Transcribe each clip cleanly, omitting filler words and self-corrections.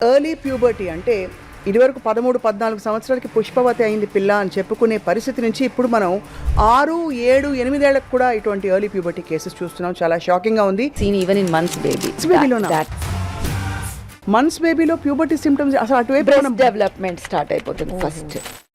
Early puberty అంటే ఇదివరకు 13-14 సంవత్సరాలకి పుష్పవతి అయింది పిల్ల అని చెప్పుకునే పరిస్థితి నుంచి ఇప్పుడు మనం 6, 7, 8 ఏళ్లకు కూడా ఇటువంటి ఎర్లీ ప్యూబర్టీ కేసెస్ చూస్తున్నాం. చాలా షాకింగ్గా ఉంది. Seen even in months baby. Months బేబీలో ప్యూబర్టీ సిమ్టమ్స్ అసలు అటువైపు బ్రెస్ట్ డెవలప్మెంట్ స్టార్ట్ అయిపోతుంది ఫస్ట్.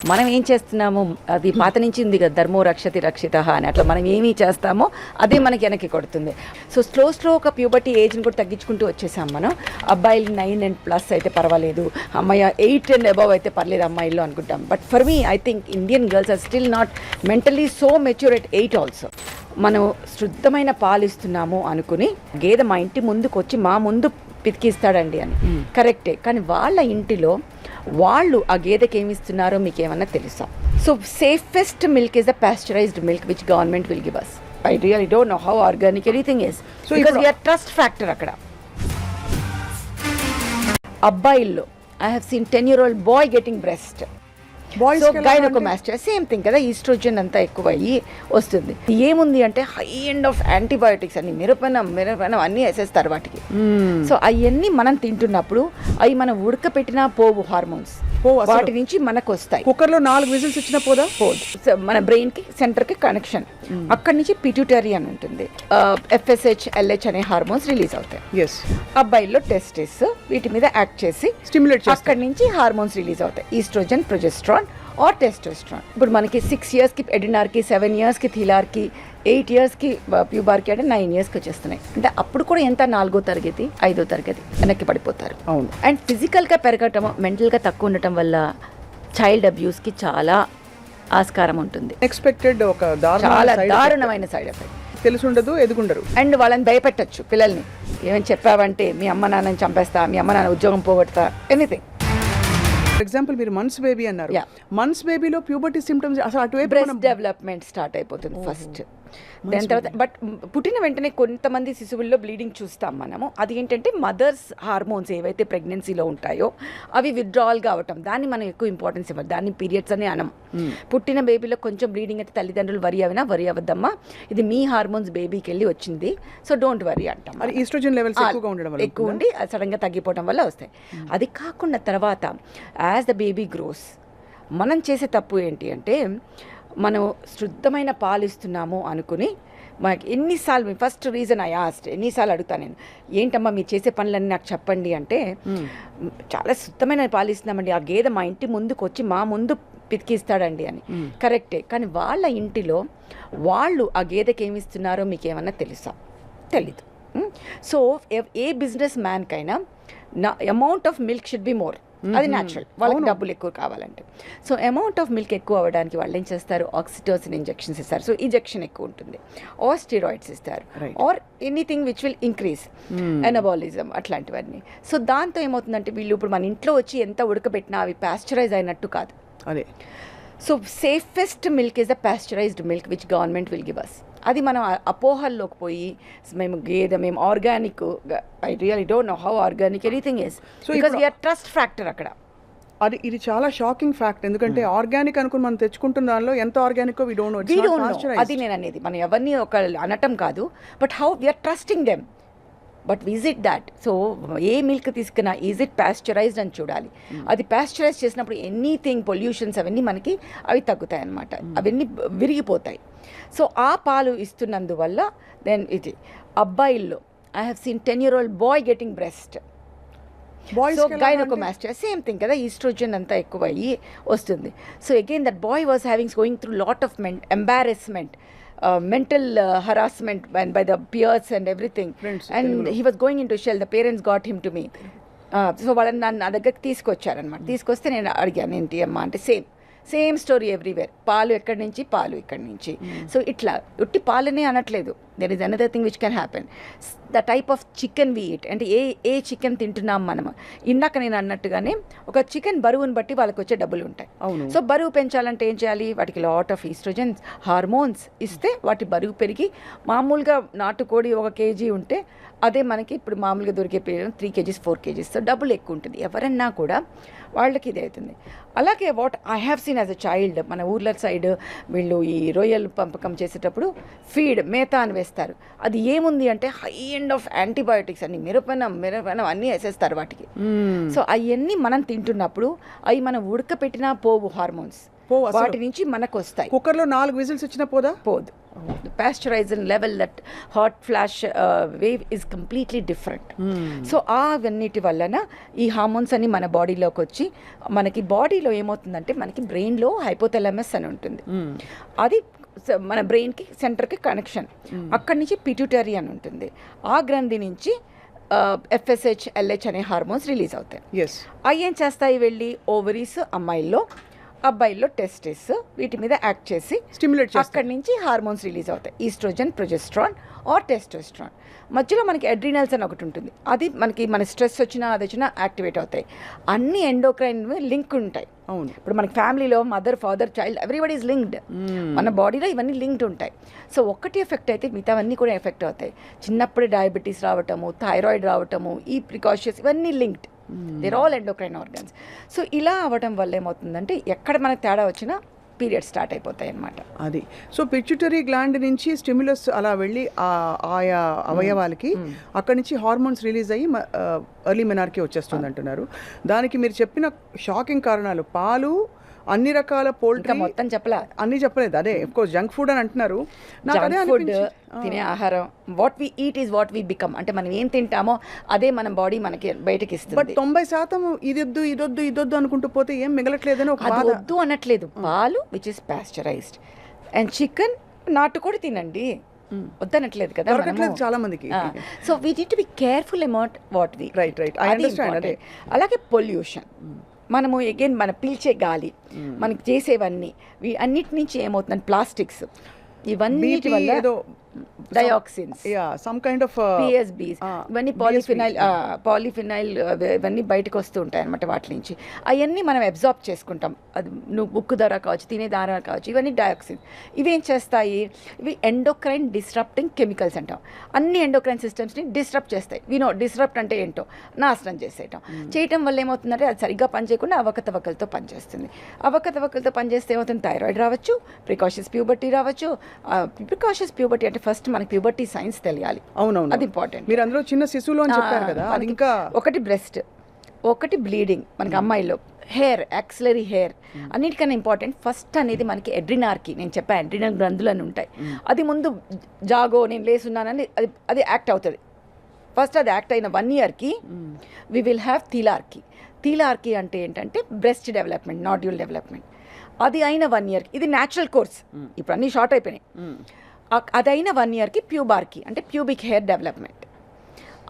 మనం ఏం చేస్తున్నాము, అది పాత నుంచి ఉంది కదా, ధర్మో రక్షతి రక్షిత అని, అట్లా మనం ఏమి చేస్తామో అదే మనకి వెనక్కి కొడుతుంది. సో స్లో ఒక ప్యూబర్టీ ఏజ్ని కూడా తగ్గించుకుంటూ వచ్చేసాం మనం. అబ్బాయిలు 9 and plus అయితే పర్వాలేదు, అమ్మాయి 8 and above అయితే పర్లేదు అమ్మాయిల్లో అనుకుంటాం. But for me I think Indian girls are still not mentally so mature at 8 also. మనం శుద్ధమైన పాలు ఇస్తున్నాము అనుకుని గేదె మా ఇంటి ముందుకు వచ్చి మా ముందు పితికిస్తాడండి అని కరెక్టే, కానీ వాళ్ళ ఇంటిలో వాళ్ళు ఆ గేదెకి ఏమి ఇస్తున్నారో మీకు ఏమన్నా తెలుసా? So safest milk is the pasteurised milk which government will give us. I really don't know how organic anything is, so because we are trust factor అక్కడ. అబ్బాయిల్లో I have seen 10-year-old boy getting breast. So gynaecomastia same thing కదా, oestrogen అంతా ఎక్కువ అయ్యి వస్తుంది. ఏముంది అంటే high end of antibiotics అన్ని, మిరపనం అన్నీ వేసేస్తారు వాటికి. సో అవన్నీ మనం తింటున్నప్పుడు అవి మనం ఉడకపెట్టినా పోవు హార్మోన్స్, వాటి నుంచి మనకు వస్తాయి. కుక్కర్లో 4 విజిల్స్ ఇచ్చిన పోదు. మన బ్రెయిన్ కి సెంటర్ కి కనెక్షన్, అక్కడి నుంచి పిట్యూటరీ అని ఉంటుంది, FSH LH అనే హార్మోన్స్ రిలీజ్ అవుతాయి. అబ్బాయిల్లో టెస్టిస్ వీటి మీద యాక్ట్ చేసి స్టిమ్యులేట్, అక్కడి నుంచి హార్మోన్స్ రిలీజ్ అవుతాయి, ఈస్ట్రోజన్, ప్రొజెస్ట్రాన్ ఆర్ టెస్టోస్ట్రాన్. ఇప్పుడు మనకి 6 yearsకి ఎడినార్కి, 7 yearsకి థిలార్కి, 8 yearsకి ప్యూబార్కి, అంటే 9 yearsకి వచ్చేస్తున్నాయి. అంటే అప్పుడు కూడా ఎంత 4వ తరగతి 5వ తరగతి వెనక్కి పడిపోతారు. అవును. అండ్ ఫిజికల్గా పెరగటం, మెంటల్గా తక్కువ ఉండటం వల్ల చైల్డ్ అబ్యూస్కి చాలా ఆస్కారం ఉంటుంది. ఎక్స్పెక్టెడ్ ఒక చాలా దారుణమైన సైడ్ ఎఫెక్ట్. తెలుసుండదు, ఎదుగుండరు, అండ్ వాళ్ళని భయపెట్టచ్చు పిల్లల్ని. ఏమని చెప్పావంటే మీ అమ్మ నాన్నని చంపేస్తా, మీ అమ్మ నాన్న ఉద్యోగం పోగొడతా, ఎనీథింగ్. ఫర్ ఎగ్జాంపుల్ మీరు మంత్స్ బేబీ అన్నారు. మంత్స్ బేబీలో ప్యూబర్టీ సిమ్టమ్స్ అసలు అటువైపు బ్రెస్ట్ డెవలప్మెంట్ స్టార్ట్ అయిపోతుంది ఫస్ట్. దాని తర్వాత బట్ పుట్టిన వెంటనే కొంతమంది శిశువుల్లో బ్లీడింగ్ చూస్తాం మనము. అది ఏంటంటే మదర్స్ హార్మోన్స్ ఏవైతే ప్రెగ్నెన్సీలో ఉంటాయో అవి విత్డ్రావల్ కావటం, దాన్ని మనం ఎక్కువ ఇంపార్టెన్స్ ఇవ్వాలి, దాన్ని పీరియడ్స్ అని అనం. పుట్టిన బేబీలో కొంచెం బ్లీడింగ్ అయితే తల్లిదండ్రులు వరి అవ్వద్దమ్మా, ఇది మీ హార్మోన్స్ బేబీకి వెళ్ళి వచ్చింది, సో డోంట్ వరీ అంటాం. ఈస్ట్రోజన్ లెవెల్స్ ఎక్కువ ఉండి సడన్ గా తగ్గిపోవడం వల్ల వస్తాయి. అది కాకుండా తర్వాత యాజ్ ద బేబీ గ్రోస్ మనం చేసే తప్పు ఏంటి అంటే, మనం శుద్ధమైన పాలు ఇస్తున్నాము అనుకుని మనకి ఎన్నిసార్లు, ఫస్ట్ రీజన్ ఐ ఆస్క్డ్, ఎన్నిసార్లు అడుగుతాను నేను, ఏంటమ్మా మీరు చేసే పనులన్నీ నాకు చెప్పండి అంటే, చాలా శుద్ధమైన పాలు ఇస్తున్నామండి, ఆ గేదె మా ఇంటి ముందుకు వచ్చి మా ముందు పితికిస్తాడండి అని. కరెక్టే, కానీ వాళ్ళ ఇంటిలో వాళ్ళు ఆ గేదెకి ఏమి ఇస్తున్నారో మీకు ఏమన్నా తెలుసా? తెలీదు. సో ఏ బిజినెస్ మ్యాన్కైనా amount of milk should be more, అది న్యాచురల్, వాళ్ళకి డబ్బులు ఎక్కువ కావాలంటే. సో అమౌంట్ ఆఫ్ మిల్క్ ఎక్కువ అవ్వడానికి వాళ్ళు ఏం చేస్తారు, ఆక్సిటోసిన్ ఇంజెక్షన్స్ ఇస్తారు, సో ఇంజెక్షన్ ఎక్కువ ఉంటుంది, ఆర్ స్టెరాయిడ్స్ ఇస్తారు, or anything which will increase anabolism, అట్లాంటివన్నీ. సో దాంతో ఏమవుతుందంటే వీళ్ళు ఇప్పుడు మన ఇంట్లో వచ్చి ఎంత ఉడకబెట్టినా అవి పాస్చరైజ్ అయినట్టు కాదు. అదే. So safest milk is the pasteurised milk which government will give us. అది మనం అపోహల్లోకి పోయి మేము organic, I really don't know how organic anything is, because we are trust factor అక్కడ. ఇది చాలా షాకింగ్ ఫ్యాక్ట్, ఎందుకంటే ఆర్గానిక్ అనుకుని మనం తెచ్చుకుంటున్న దానిలో ఎంత ఆర్గానిక్ వి డోంట్ నో. అది నేను అనేది, మనం ఎవరిని ఒక అనటం కాదు, but how we are trusting them. But is it that? So ఏ మిల్క్ తీసుకున్నా ఈజ్ ఇట్ పాస్చరైజ్డ్ అని చూడాలి. అది పాస్చరైజ్ చేసినప్పుడు ఎనీథింగ్ పొల్యూషన్స్ అవన్నీ మనకి అవి తగ్గుతాయి అన్నమాట, అవన్నీ విరిగిపోతాయి. సో ఆ పాలు ఇస్తున్నందువల్ల దెన్ ఇది అబ్బాయిల్లో I have seen 10-year-old boy getting breast. So gynaecomastia same thing కదా, ఈస్ట్రోజన్ అంతా ఎక్కువ అయ్యి వస్తుంది. So again that boy was going through lot of embarrassment, mental harassment by the peers and everything, and he was going into shell. The parents got him to me. So వాళ్ళని నా దగ్గరికి తీసుకొచ్చారనమాట. తీసుకొస్తే నేను అడిగాను ఏంటి అమ్మా అంటే, సేమ్ స్టోరీ ఎవ్రీవేర్, పాలు ఎక్కడి నుంచి, పాలు ఇక్కడి నుంచి. సో ఇట్లా ఉట్టి పాలనే అనట్లేదు, there is another thing which can happen, the type of chicken we eat. అంటే ఏ చికెన్ తింటున్నాం మనం. ఇందాక నేను అన్నట్టుగానే ఒక చికెన్ బరువుని బట్టి వాళ్ళకి వచ్చే డబ్బులు ఉంటాయి. సో బరువు పెంచాలంటే ఏం చేయాలి, వాటికి లాట్ ఆఫ్ ఈస్ట్రోజన్స్ హార్మోన్స్ ఇస్తే వాటి బరువు పెరిగి, మామూలుగా నాటుకోడి 1 kg ఉంటే అదే మనకి ఇప్పుడు మామూలుగా దొరికే 3 kgs 4 kgs, సో డబ్బులు ఎక్కువ ఉంటుంది. ఎవరన్నా కూడా వాళ్ళకి ఇది అవుతుంది. అలాగే what I have scene as a child, మన ఊర్ల సైడ్ వీళ్ళు ఈ రొయ్యలు పంపకం చేసేటప్పుడు ఫీడ్ మేత అని వేస్తారు. అది ఏముంది అంటే high end kind of antibiotics అన్ని మిరపనం అన్నీ వేసేస్తారు వాటికి. సో అవన్నీ మనం తింటున్నప్పుడు అవి మనం ఉడకపెట్టినా పోవు హార్మోన్స్, వాటి నుంచి మనకు వస్తాయి. కుక్కర్లో 4 విజిల్స్ వచ్చినా పోదు. Pasteurization level, that hot flash wave is completely different. So అవన్నిటి వలన ఈ హార్మోన్స్ అన్ని మన బాడీలోకి వచ్చి మనకి బాడీలో ఏమవుతుందంటే మనకి బ్రెయిన్లో హైపోథాలమస్ అని ఉంటుంది. అది మన బ్రెయిన్కి సెంటర్కి కనెక్షన్. అక్కడి నుంచి పిట్యూటరీ అని ఉంటుంది. ఆ గ్రంథి నుంచి FSH, LH అనే హార్మోన్స్ రిలీజ్ అవుతాయి. అవి ఏం చేస్తాయి, వెళ్ళి ఓవరీస్ అమ్మాయిల్లో, అబ్బాయిల్లో టెస్టిస్ వీటి మీద యాక్ట్ చేసి స్టిమ్యులేట్ చేస్తాయి. అక్కడి నుంచి హార్మోన్స్ రిలీజ్ అవుతాయి, ఈస్ట్రోజన్, ప్రొజెస్ట్రాన్ ఆర్ టెస్టోస్ట్రాన్. మధ్యలో మనకి అడ్రినల్స్ అని ఒకటి ఉంటుంది, అది మన స్ట్రెస్ వచ్చినా అది వచ్చినా యాక్టివేట్ అవుతాయి. అన్ని ఎండోక్రైన్ లింక్ ఉంటాయి. అవును, ఇప్పుడు మనకి ఫ్యామిలీలో mother, father, child everybody is linked. మన బాడీలో ఇవన్నీ లింక్డ్ ఉంటాయి. సో ఒకటి ఎఫెక్ట్ అయితే మిగతావన్నీ కూడా ఎఫెక్ట్ అవుతాయి. చిన్నప్పుడే డయాబెటీస్ రావటము, థైరాయిడ్ రావటము, ఈ ప్రికాషన్స్ ఇవన్నీ linked. They're all endocrine organs. So ఇలా అవ్వడం వల్ల ఏమవుతుందంటే ఎక్కడ మనకు తేడా వచ్చినా పీరియడ్ స్టార్ట్ అయిపోతాయి అన్నమాట. అది సో పిట్యూటరీ గ్లాండ్ నుంచి స్టిమ్యులస్ అలా వెళ్ళి ఆయా అవయవాలకి అక్కడి నుంచి హార్మోన్స్ రిలీజ్ అయ్యి ఎర్లీ మెనార్కీ వచ్చేస్తుంది అంటున్నారు. దానికి మీరు చెప్పిన షాకింగ్ కారణాలు పాలు, అన్ని రకాల పోల్ట్రీ, మొత్తం చెప్పలా, అన్ని చెప్పలేదు. అదే ఆఫ్ కోర్స్ జంక్ ఫుడ్ అని అంటున్నారు. ఫుడ్ తినే ఆహారం, what we eat is what we become. అంటే మనం ఏం తింటామో అదే మన బాడీ మనకి బయటకి ఇస్తుంది. బట్ 90% ఇదొద్దు అనుకుంటూ పోతే ఏం మిగలట్లేదని ఒక బాధ. వద్దు అనట్లేదు. పాలు which is pasteurised and chicken నాటుకోడి తినండి, వద్దనట్లేదు కదా, చాలా మందికి. So we need to be careful about what we. Right I understand. అలాగే పొల్యూషన్, మనము అగైన్ మన పీల్చే గాలి, మనకి చేసేవన్నీ అన్నిటి నుంచి ఏమవుతుందంటే ప్లాస్టిక్స్, ఇవన్నీ వల్ల dioxins, some kind of PSBs, ఇవన్నీ పాలిఫినైల్ ఇవన్నీ బయటకు వస్తూ ఉంటాయి అన్నమాట. వాటి నుంచి అవన్నీ మనం అబ్జార్బ్ చేసుకుంటాం. అది నువ్వు ఉక్కు ద్వారా కావచ్చు, తినే ద్వారా కావచ్చు, ఇవన్నీ డయాక్సిన్స్. ఇవేం చేస్తాయి, ఇవి ఎండోక్రైన్ డిస్రప్టింగ్ కెమికల్స్ అంటాం. అన్ని ఎండోక్రైన్ సిస్టమ్స్ని డిస్రప్ట్ చేస్తాయి. డిస్రప్ట్ అంటే ఏంటో నాశనం చేయటం వల్ల ఏమవుతుందంటే అది సరిగ్గా పనిచేయకుండా అవకతవకలతో పనిచేస్తుంది. అవకతవకలతో పనిచేస్తే ఏమవుతుంది, థైరాయిడ్ రావచ్చు, ప్రికాషన్స్ ప్యూబర్టీ రావచ్చు. ప్రికాషన్స్ ప్యూబర్టీ అంటే ఫస్ట్ మనకి ప్యూబర్టీ సైన్స్ తెలియాలి. అవునవును, అది ఇంపార్టెంట్. మీరు అందులో చిన్న శిశువులో అని చెప్పారు కదా, అది ఇంకా ఒకటి బ్రెస్ట్, ఒకటి బ్లీడింగ్ మనకి అమ్మాయిలో, హెయిర్, యాక్సిలరీ హెయిర్, అన్నిటికన్నా ఇంపార్టెంట్ ఫస్ట్ అనేది మనకి అడ్రినార్కీ. నేను చెప్పా అడ్రినల్ గ్రంథులు అని ఉంటాయి. అది ముందు జాగో నేను లేసున్నానని అది యాక్ట్ అవుతుంది. ఫస్ట్ అది యాక్ట్ అయిన 1 yearకి వి విల్ హ్యావ్ థీలార్కీ అంటే ఏంటంటే బ్రెస్ట్ డెవలప్మెంట్, నాడ్యూల్ డెవలప్మెంట్. అది అయిన 1 yearకి, ఇది న్యాచురల్ కోర్స్, ఇప్పుడు అన్నీ షార్ట్ అయిపోయినాయి. అదైన 1 yearకి ప్యూబార్కీ అంటే ప్యూబిక్ హెయిర్ డెవలప్మెంట్.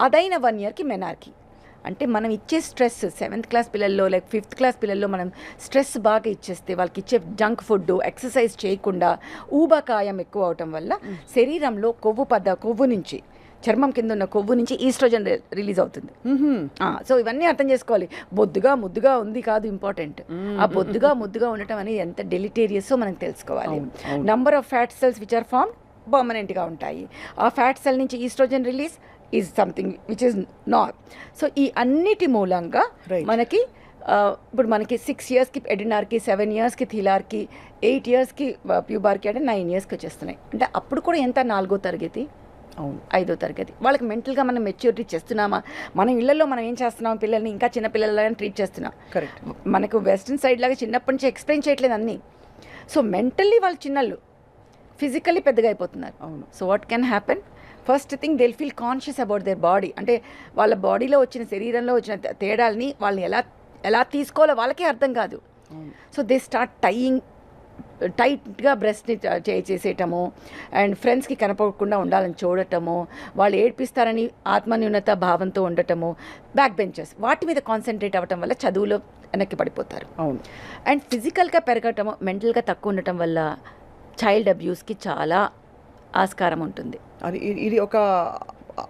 అదైన 1 yearకి మెనార్కీ అంటే మనం ఇచ్చే స్ట్రెస్ 7th క్లాస్ పిల్లల్లో లైక్ 5th క్లాస్ పిల్లల్లో మనం స్ట్రెస్ బాగా ఇచ్చేస్తే వాళ్ళకి ఇచ్చే జంక్ ఫుడ్, ఎక్సర్సైజ్ చేయకుండా ఊబకాయం ఎక్కువ అవటం వల్ల శరీరంలో కొవ్వు నుంచి, చర్మం కింద ఉన్న కొవ్వు నుంచి ఈస్ట్రోజన్ రిలీజ్ అవుతుంది. సో ఇవన్నీ అర్థం చేసుకోవాలి. ముద్దుగా ఉంది కాదు ఇంపార్టెంట్, ఆ ముద్దుగా ఉండటం అనేది ఎంత డెలిటేరియస్ మనకు తెలుసుకోవాలి. Number of fat cells which are form పర్మనెంట్గా ఉంటాయి. ఆ ఫ్యాట్ సెల్ నుంచి oestrogen release is something which is not. So ఈ అన్నిటి మూలంగా మనకి ఇప్పుడు మనకి 6 yearsకి ఎడినార్కి, 7 yearsకి థీలార్కి, 8 yearsకి ప్యూబార్కి అంటే 9 yearsకి వచ్చేస్తున్నాయి. అంటే అప్పుడు కూడా ఎంత 4వ తరగతి, 5వ తరగతి. వాళ్ళకి మెంటల్గా మనం మెచ్యూరిటీ చేస్తున్నామా? మనం ఇళ్లలో మనం ఏం చేస్తున్నాం, పిల్లల్ని ఇంకా చిన్న పిల్లలలాగా ట్రీట్ చేస్తున్నాం. కరెక్ట్. మనకు వెస్ట్రన్ సైడ్ లాగా చిన్నప్పటి నుంచి ఎక్స్ప్లెయిన్ చేయట్లేదు అన్నీ. సో మెంటల్లీ వాళ్ళు చిన్నళ్ళు, ఫిజికల్లీ పెద్దగా అయిపోతున్నారు. So what can happen, first thing they feel conscious about their body. అంటే వాళ్ళ బాడీలో వచ్చిన, శరీరంలో వచ్చిన తేడాలని వాళ్ళని ఎలా తీసుకోవాలో వాళ్ళకే అర్థం కాదు. సో దే స్టార్ట్ టైట్గా బ్రెస్ట్ని చేసేయటము, అండ్ ఫ్రెండ్స్కి కనపడకుండా ఉండాలని చూడటము, వాళ్ళు ఏడ్పిస్తారని ఆత్మన్యూనత భావంతో ఉండటము, బ్యాక్ బెంచర్స్, వాటి మీద కాన్సన్ట్రేట్ అవ్వటం వల్ల చదువులో వెనక్కి పడిపోతారు. అండ్ ఫిజికల్గా పెరగటము, మెంటల్గా తక్కువ ఉండటం వల్ల చైల్డ్ అబ్యూస్కి చాలా ఆస్కారం ఉంటుంది. అది ఇది ఒక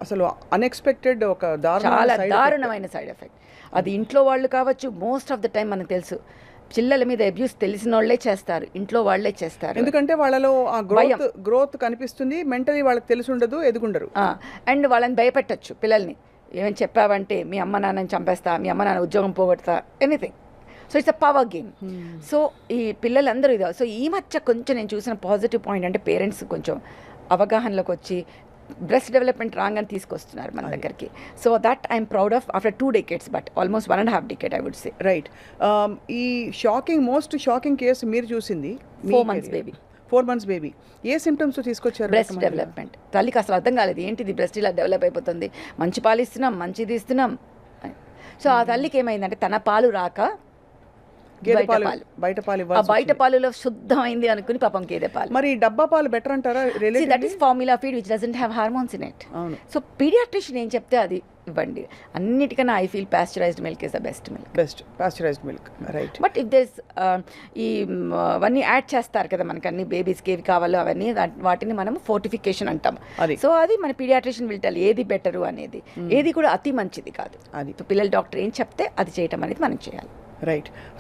అసలు అన్ఎక్స్పెక్టెడ్, ఒక చాలా దారుణమైన సైడ్ ఎఫెక్ట్. అది ఇంట్లో వాళ్ళు కావచ్చు, మోస్ట్ ఆఫ్ ద టైం మనకు తెలుసు పిల్లల మీద అబ్యూస్ తెలిసిన వాళ్ళే చేస్తారు, ఇంట్లో వాళ్ళే చేస్తారు. ఎందుకంటే వాళ్ళలో ఆ గ్రోత్ కనిపిస్తుంది, మెంటలీ వాళ్ళకి తెలిసి ఉండదు, ఎదుగుండరు. అండ్ వాళ్ళని భయపెట్టచ్చు పిల్లల్ని. ఏమైనా చెప్పావంటే మీ అమ్మ నాన్నని చంపేస్తా, మీ అమ్మ నాన్న ఉద్యోగం పోగొడతా, anything. So it's a power game. So ఈ పిల్లలందరూ ఇది. సో ఈ మధ్య కొంచెం నేను చూసిన పాజిటివ్ పాయింట్ అంటే పేరెంట్స్ కొంచెం అవగాహనలోకి వచ్చి బ్రెస్ట్ డెవలప్మెంట్ రాగానే తీసుకొస్తున్నారు మన దగ్గరికి. So that I'm proud of after 2 decades, but almost 1.5 decade I would say. Right. ఈ మోస్ట్ షాకింగ్ కేసు మీరు చూసింది 4 months baby. 4 months బేబీ ఏ సిమ్టమ్స్ తీసుకొచ్చారు? Breast development. తల్లికి అసలు అర్థం కాలేదు ఏంటిది బ్రెస్ట్ ఇలా డెవలప్ అయిపోతుంది, మంచి పాలు ఇస్తున్నాం, మంచిది ఇస్తున్నాం. సో ఆ తల్లికి ఏమైందంటే తన పాలు రాక బయట పాలు ఆ బయట పాలులో శుద్ధమైంది అనుకుని పాపం గేదె పాలు. మరి డబ్బా పాలు బెటర్ అంటారా? That is formula feed which doesn't have hormones in it. అవును. సో పీడియాట్రిషియన్ ఏం చెప్తే అది ఇవ్వండి. అన్నిటికన్నా I feel pasteurised milk is the best milk. Best pasteurised milk. Right. But if these ఈ అవన్నీ యాడ్ చేస్తారు కదా మనకి అన్ని బేబీస్కి ఏవి కావాలో అవన్నీ వాటిని మనం ఫోర్టిఫికేషన్ అంటాం. సో అది మన పీడియాట్రిషియన్ విల్ టెల్ ఏది బెటరు అనేది. ఏది కూడా అతి మంచిది కాదు. అది పిల్లల డాక్టర్ ఏం చెప్తే అది చేయటం అనేది మనం చేయాలి. రైట్.